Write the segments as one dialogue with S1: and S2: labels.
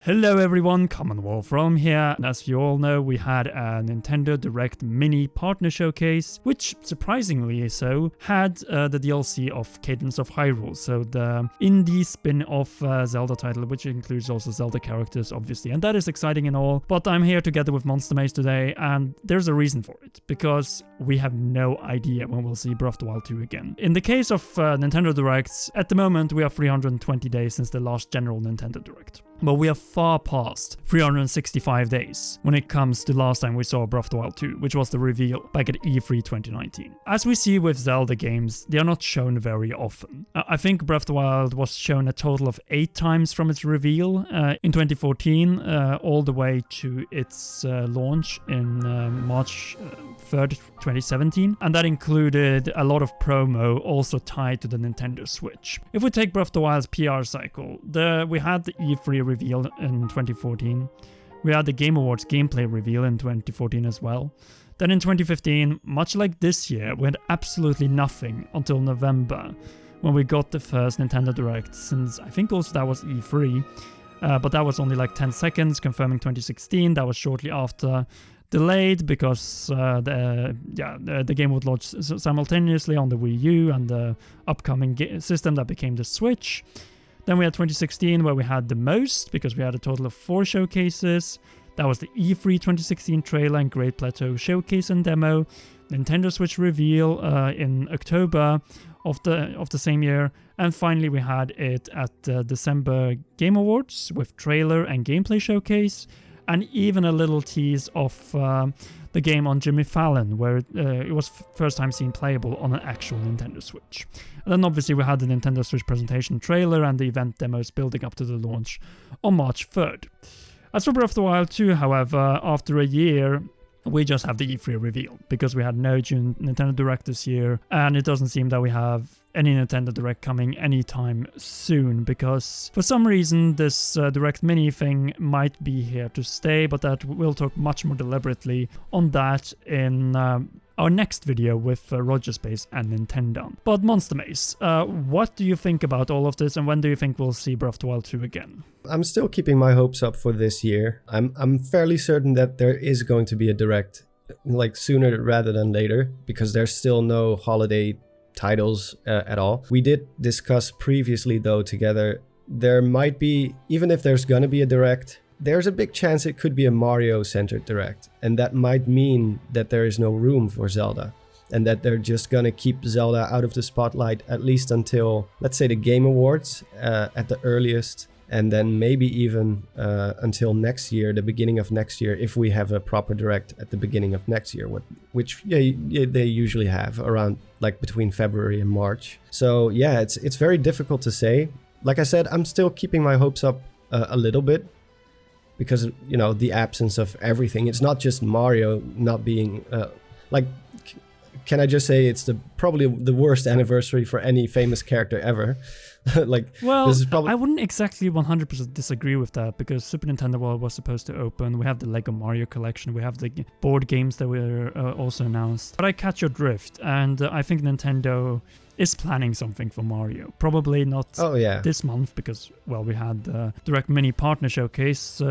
S1: Hello everyone, Commonwealth from here, and as you all know, we had a Nintendo Direct Mini Partner Showcase, which, surprisingly so, had the DLC of Cadence of Hyrule, so the indie spin-off Zelda title, which includes also Zelda characters, obviously, and that is exciting and all, but I'm here together with Monster Maze today, and there's a reason for it, because we have no idea when we'll see Breath of the Wild 2 again. In the case of Nintendo Directs, at the moment we are 320 days since the last general Nintendo Direct. But we are far past 365 days when it comes to last time we saw Breath of the Wild 2, which was the reveal back at E3 2019. As we see with Zelda games, they are not shown very often. I think Breath of the Wild was shown a total of 8 times from its reveal in 2014, all the way to its launch in March 3rd, 2017. And that included a lot of promo also tied to the Nintendo Switch. If we take Breath of the Wild's PR cycle, we had the E3 reveal in 2014. We had the Game Awards gameplay reveal in 2014 as well. Then in 2015, much like this year, we had absolutely nothing until November, when we got the first Nintendo Direct, since I think also that was E3, but that was only like 10 seconds, confirming 2016. That was shortly after, delayed because the game would launch simultaneously on the Wii U and the upcoming system that became the Switch. Then we had 2016, where we had the most, because we had a total of 4 showcases. That was the E3 2016 trailer and Great Plateau showcase and demo, Nintendo Switch reveal in October of the same year, and finally we had it at the December Game Awards with trailer and gameplay showcase, and even a little tease of the game on Jimmy Fallon, where it was first time seen playable on an actual Nintendo Switch. And then obviously we had the Nintendo Switch presentation trailer and the event demos building up to the launch on March 3rd. As for Breath of the Wild 2, however, after a year, we just have the E3 reveal, because we had no June Nintendo Direct this year, and it doesn't seem that we have any Nintendo Direct coming anytime soon, because for some reason this Direct Mini thing might be here to stay, but that we'll talk much more deliberately on that in our next video with Roger Space and Nintendo. But Monster Maze, what do you think about all of this, and when do you think we'll see Breath of the Wild 2 again?
S2: I'm still keeping my hopes up for this year. I'm fairly certain that there is going to be a Direct, like sooner rather than later, because there's still no holiday titles at all. We did discuss previously though together, there might be, even if there's gonna be a Direct, there's a big chance it could be a Mario-centered Direct, and that might mean that there is no room for Zelda, and that they're just gonna keep Zelda out of the spotlight at least until, let's say, the Game Awards at the earliest, and then maybe even until next year, the beginning of next year, if we have a proper Direct at the beginning of next year, which they usually have around like between February and March. So yeah, it's very difficult to say. Like I said, I'm still keeping my hopes up a little bit, because, you know, the absence of everything. It's not just Mario not being can I just say it's probably the worst anniversary for any famous character ever.
S1: Well,
S2: this is probably...
S1: I wouldn't exactly 100% disagree with that, because Super Nintendo World was supposed to open. We have the Lego Mario collection. We have the board games that were also announced. But I catch your drift, and I think Nintendo is planning something for Mario. Probably not this month, because, well, we had the Direct Mini Partner Showcase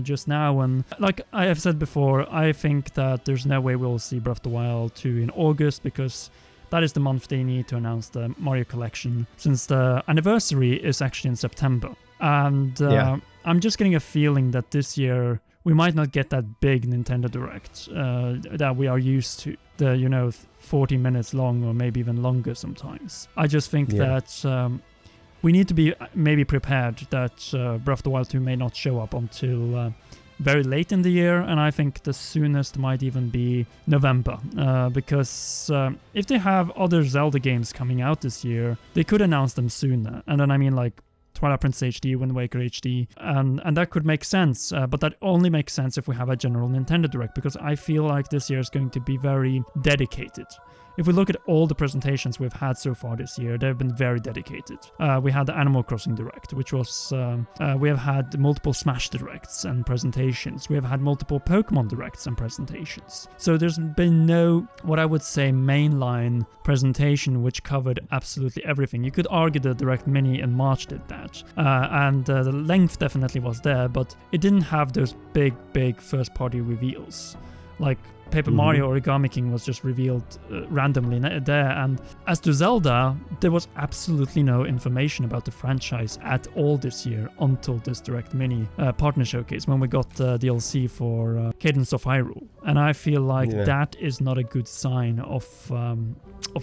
S1: just now, and like I have said before, I think that there's no way we'll see Breath of the Wild 2 in August, because that is the month they need to announce the Mario collection, since the anniversary is actually in September. And I'm just getting a feeling that this year we might not get that big Nintendo Direct that we are used to. The 40 minutes long, or maybe even longer sometimes. I just think that we need to be maybe prepared that Breath of the Wild 2 may not show up until very late in the year, and I think the soonest might even be November, because if they have other Zelda games coming out this year, they could announce them sooner. And then I mean like Twilight Princess HD, Wind Waker HD, and that could make sense, but that only makes sense if we have a general Nintendo Direct, because I feel like this year is going to be very dedicated if we look at all the presentations we've had so far this year, they've been very dedicated. We had the Animal Crossing Direct, which was, we have had multiple Smash Directs and presentations. We have had multiple Pokemon Directs and presentations. So there's been no, what I would say, mainline presentation which covered absolutely everything. You could argue the Direct Mini in March did that. And the length definitely was there, but it didn't have those big first-party reveals. Like Paper Mario Origami King was just revealed randomly there, and as to Zelda, there was absolutely no information about the franchise at all this year until this Direct Mini partner showcase when we got DLC for Cadence of Hyrule, and I feel like that is not a good sign of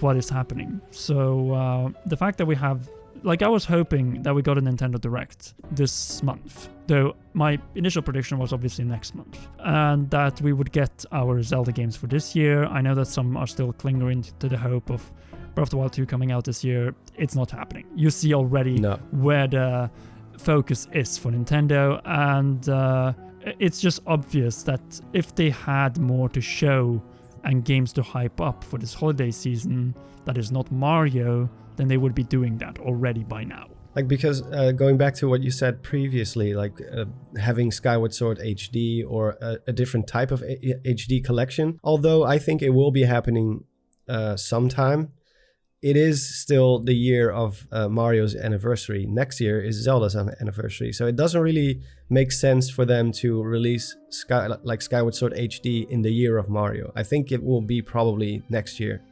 S1: what is happening. So the fact that we have, like, I was hoping that we got a Nintendo Direct this month, though my initial prediction was obviously next month, and that we would get our Zelda games for this year. I know that some are still clinging to the hope of Breath of the Wild 2 coming out this year. It's not happening. You see already where the focus is for Nintendo, and it's just obvious that if they had more to show and games to hype up for this holiday season that is not Mario, then they would be doing that already by now.
S2: Like, because going back to what you said previously, like having Skyward Sword HD or a different type of HD collection, although I think it will be happening sometime, it is still the year of Mario's anniversary. Next year is Zelda's anniversary. So it doesn't really make sense for them to release Skyward Sword HD in the year of Mario. I think it will be probably next year,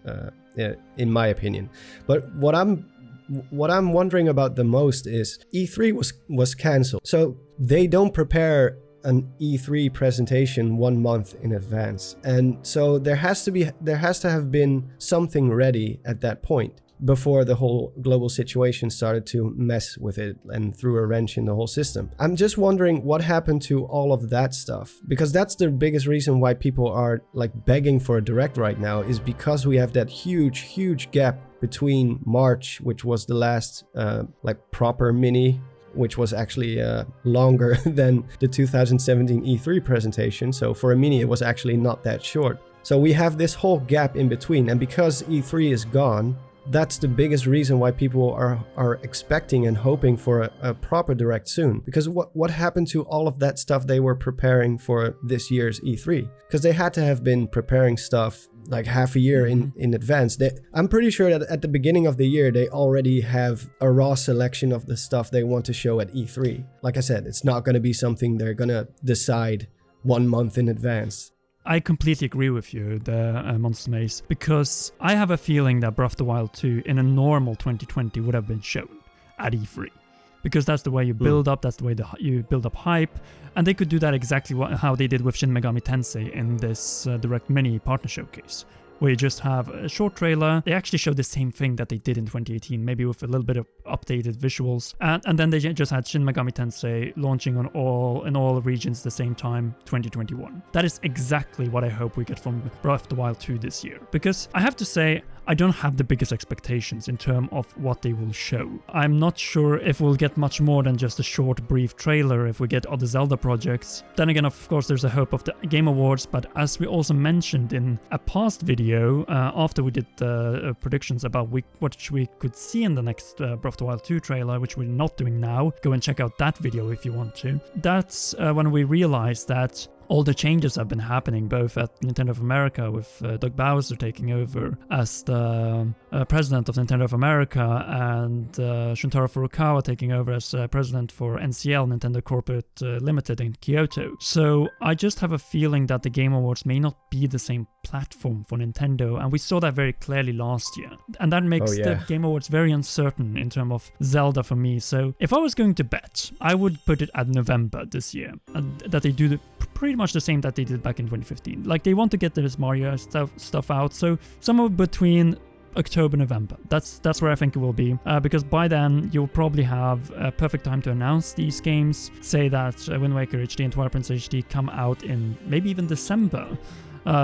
S2: in my opinion. But what I'm wondering about the most is E3 was cancelled. So they don't prepare an E3 presentation 1 month in advance. And so there has to have been something ready at that point before the whole global situation started to mess with it and threw a wrench in the whole system. I'm just wondering what happened to all of that stuff, because that's the biggest reason why people are like begging for a Direct right now, is because we have that huge gap between March, which was the last like proper mini, which was actually longer than the 2017 E3 presentation. So for a mini, it was actually not that short. So we have this whole gap in between, and because E3 is gone, that's the biggest reason why people are expecting and hoping for a proper Direct soon. Because what happened to all of that stuff they were preparing for this year's E3? Because they had to have been preparing stuff like half a year in advance. I'm pretty sure that at the beginning of the year, they already have a raw selection of the stuff they want to show at E3. Like I said, it's not going to be something they're going to decide 1 month in advance.
S1: I completely agree with you, the Monster Maze, because I have a feeling that Breath of the Wild 2 in a normal 2020 would have been shown at E3. Because that's the way you build up, that's the way you build up hype, and they could do that exactly how they did with Shin Megami Tensei in this Direct Mini partner showcase, where you just have a short trailer. They actually showed the same thing that they did in 2018, maybe with a little bit of updated visuals. And then they just had Shin Megami Tensei launching in all regions at the same time, 2021. That is exactly what I hope we get from Breath of the Wild 2 this year. Because I have to say, I don't have the biggest expectations in terms of what they will show. I'm not sure if we'll get much more than just a short, brief trailer if we get other Zelda projects. Then again, of course, there's a hope of the Game Awards, but as we also mentioned in a past video, after we did the predictions about what we could see in the next Breath of the Wild 2 trailer, which we're not doing now, go and check out that video if you want to. That's when we realized that all the changes have been happening, both at Nintendo of America with Doug Bowser taking over as the president of Nintendo of America, and Shuntaro Furukawa taking over as president for NCL, Nintendo Corporate Limited in Kyoto. So I just have a feeling that the Game Awards may not be the same platform for Nintendo, and we saw that very clearly last year. And that makes the Game Awards very uncertain in terms of Zelda for me. So if I was going to bet, I would put it at November this year, and that they do pretty much the same that they did back in 2015. Like, they want to get this Mario stuff out, so somewhere between October, November. That's where I think it will be, because by then you'll probably have a perfect time to announce these games. Say that Wind Waker HD and Twilight Princess HD come out in maybe even December,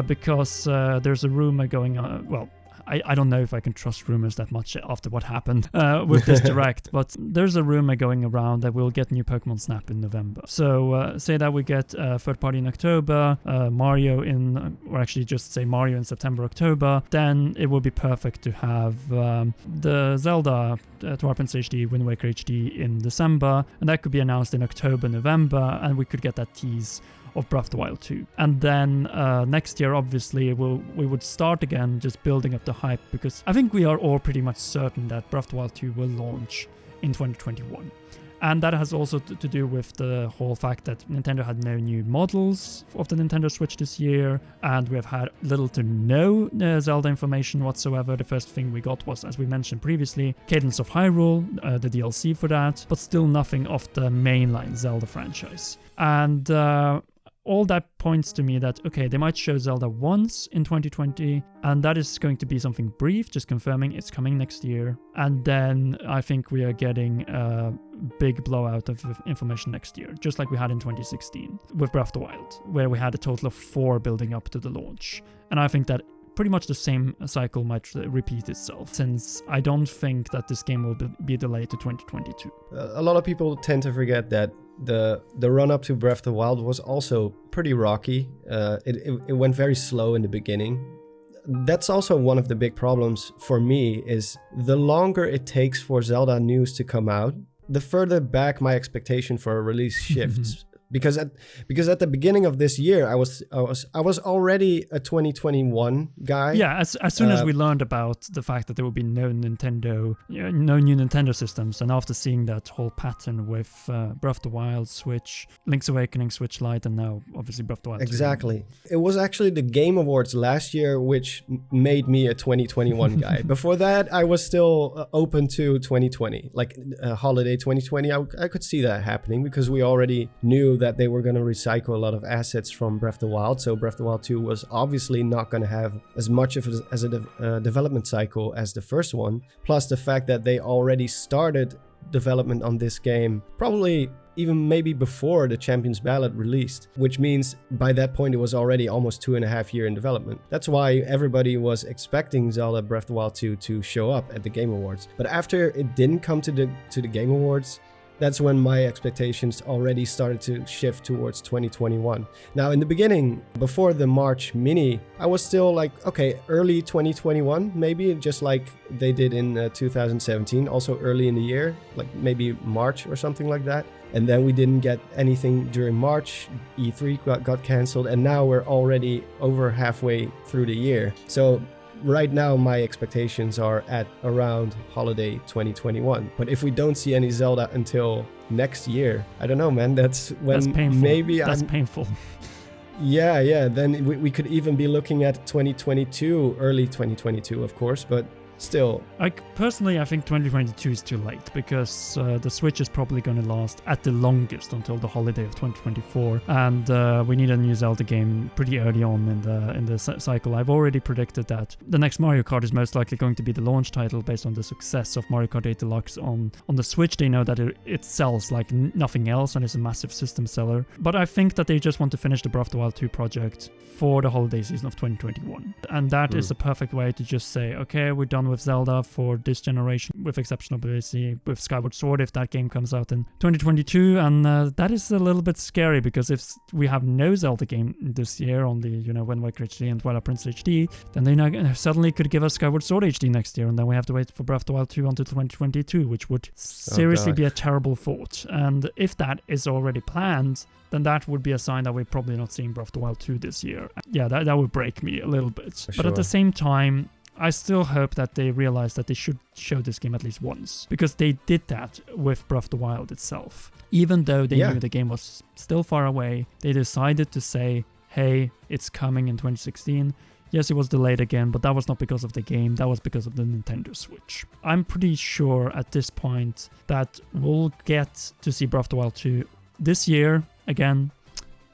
S1: because there's a rumor going on, well, I don't know if I can trust rumors that much after what happened with this Direct, but there's a rumor going around that we'll get new Pokemon Snap in November. So say that we get third party in October, Mario in, or actually just say Mario in September, October, then it would be perfect to have the Zelda Twilight Princess HD, Wind Waker HD in December, and that could be announced in October, November, and we could get that tease of Breath of the Wild 2. And then next year, obviously, we would start again just building up the hype, because I think we are all pretty much certain that Breath of the Wild 2 will launch in 2021. And that has also to do with the whole fact that Nintendo had no new models of the Nintendo Switch this year, and we have had little to no Zelda information whatsoever. The first thing we got was, as we mentioned previously, Cadence of Hyrule, the DLC for that, but still nothing of the mainline Zelda franchise. And all that points to me that, okay, they might show Zelda once in 2020, and that is going to be something brief, just confirming it's coming next year. And then I think we are getting a big blowout of information next year, just like we had in 2016 with Breath of the Wild, where we had a total of 4 building up to the launch. And I think that pretty much the same cycle might repeat itself, since I don't think that this game will be delayed to 2022.
S2: A lot of people tend to forget that the run-up to Breath of the Wild was also pretty rocky. It went very slow in the beginning. That's also one of the big problems for me, is the longer it takes for Zelda news to come out, the further back my expectation for a release shifts. Because at the beginning of this year, I was already a 2021 guy.
S1: Yeah, as soon as we learned about the fact that there would be no new Nintendo systems, and after seeing that whole pattern with Breath of the Wild, Switch, Link's Awakening, Switch Lite, and now obviously Breath of the Wild.
S2: Exactly. It was actually the Game Awards last year which made me a 2021 guy. Before that, I was still open to 2020, like holiday 2020. I could see that happening, because we already knew that they were going to recycle a lot of assets from Breath of the Wild. So Breath of the Wild 2 was obviously not going to have as much of a development cycle as the first one. Plus the fact that they already started development on this game, probably even maybe before the Champions Ballot released, which means by that point it was already almost 2.5 years in development. That's why everybody was expecting Zelda Breath of the Wild 2 to show up at the Game Awards. But after it didn't come to the Game Awards, that's when my expectations already started to shift towards 2021. Now, in the beginning, before the March mini, I was still like, okay, early 2021, maybe, just like they did in 2017, also early in the year, like maybe March or something like that. And then we didn't get anything during March, E3 got cancelled, and now we're already over halfway through the year. So right now, my expectations are at around holiday 2021. But if we don't see any Zelda until next year, I don't know, man. That's when
S1: painful.
S2: Maybe
S1: that's painful.
S2: Yeah. Then we could even be looking at 2022, early 2022, of course. But still,
S1: personally, I think 2022 is too late, because the Switch is probably going to last at the longest until the holiday of 2024, and we need a new Zelda game pretty early on in the cycle. I've already predicted that the next Mario Kart is most likely going to be the launch title based on the success of Mario Kart 8 Deluxe on the Switch. They know that it sells like nothing else, and it's a massive system seller. But I think that they just want to finish the Breath of the Wild 2 project for the holiday season of 2021, and that is a perfect way to just say, okay, we're done with Zelda for this generation, with exception obviously with Skyward Sword if that game comes out in 2022, and that is a little bit scary, because if we have no Zelda game this year, only Wind Waker HD and Twilight Princess HD, then they suddenly could give us Skyward Sword HD next year, and then we have to wait for Breath of the Wild 2 until 2022, which would seriously be a terrible thought. And if that is already planned, then that would be a sign that we're probably not seeing Breath of the Wild 2 this year. Yeah, that would break me a little bit. But at the same time, I still hope that they realize that they should show this game at least once, because they did that with Breath of the Wild itself. Even though they knew the game was still far away, they decided to say, hey, it's coming in 2016. Yes, it was delayed again, but that was not because of the game, that was because of the Nintendo Switch. I'm pretty sure at this point that we'll get to see Breath of the Wild 2 this year again,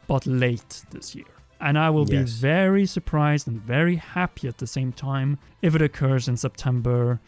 S1: but late this year. And I will be very surprised and very happy at the same time if it occurs in September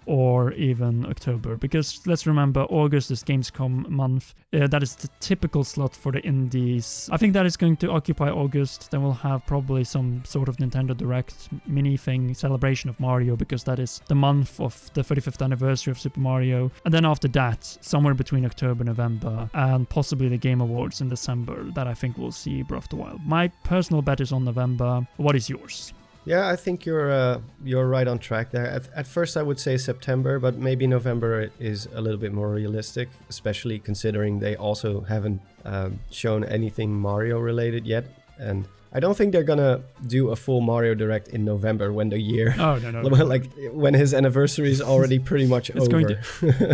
S1: or even October, because let's remember August is Gamescom month. That is the typical slot for the indies. I think that is going to occupy August. Then we'll have probably some sort of Nintendo Direct mini thing, celebration of Mario, because that is the month of the 35th anniversary of Super Mario. And then after that, somewhere between October, November, and possibly the Game Awards in December, that I think we'll see Breath of the Wild. My personal bet is on November. What is yours?
S2: Yeah, I think you're right on track there. At first I would say September, but maybe November is a little bit more realistic, especially considering they also haven't shown anything Mario related yet. And I don't think they're gonna do a full Mario Direct in November when the year,
S1: no.
S2: like when his anniversary is already pretty much
S1: it's
S2: over.
S1: Going to,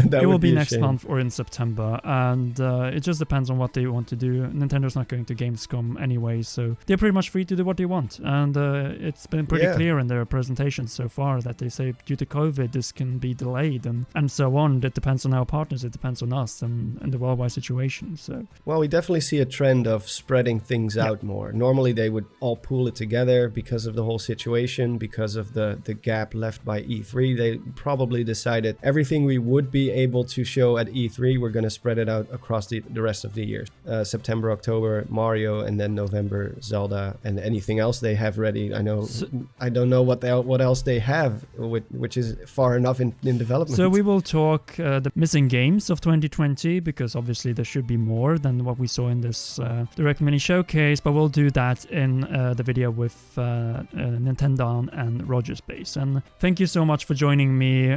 S2: that
S1: it will be next
S2: shame.
S1: month or in September, and it just depends on what they want to do. Nintendo's not going to Gamescom anyway, so they're pretty much free to do what they want. And it's been pretty clear in their presentations so far that they say due to COVID this can be delayed and so on. It depends on our partners, it depends on us and the worldwide situation. So
S2: well, we definitely see a trend of spreading things out more. Normally they would all pool it together because of the whole situation, because of the gap left by E3. They probably decided everything we would be able to show at E3, we're going to spread it out across the rest of the year. September, October, Mario, and then November, Zelda, and anything else they have ready. I don't know what else they have, which is far enough in development.
S1: So we will talk the missing games of 2020, because obviously there should be more than what we saw in this Direct Mini Showcase, but we'll do that in the video with Nintendo and Roger Space. And thank you so much for joining me,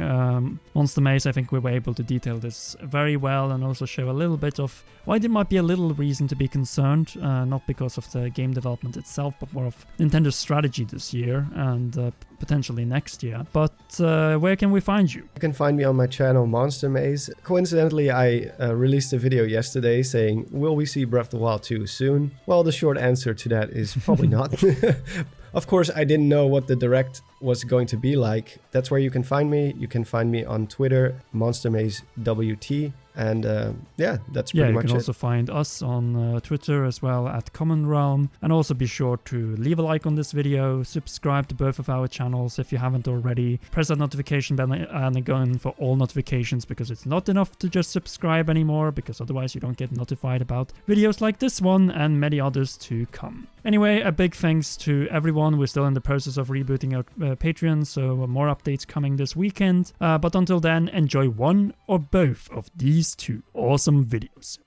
S1: Monster Maze. I think we were able to detail this very well and also show a little bit of why there might be a little reason to be concerned, not because of the game development itself, but more of Nintendo's strategy this year and potentially next year. But where can we find you?
S2: You can find me on my channel Monster Maze. Coincidentally, I released a video yesterday saying, will we see Breath of the Wild 2 soon? Well, the short answer to that is probably not. Of course, I didn't know what the Direct was going to be like. That's where you can find me. You can find me on Twitter, MonsterMazeWT. And that's pretty much it.
S1: You can also find us on Twitter as well at Common Realm. And also be sure to leave a like on this video, subscribe to both of our channels if you haven't already. Press that notification bell and go in for all notifications, because it's not enough to just subscribe anymore, because otherwise you don't get notified about videos like this one and many others to come. Anyway, a big thanks to everyone. We're still in the process of rebooting our Patreon, so more updates coming this weekend. But until then, enjoy one or both of these two awesome videos.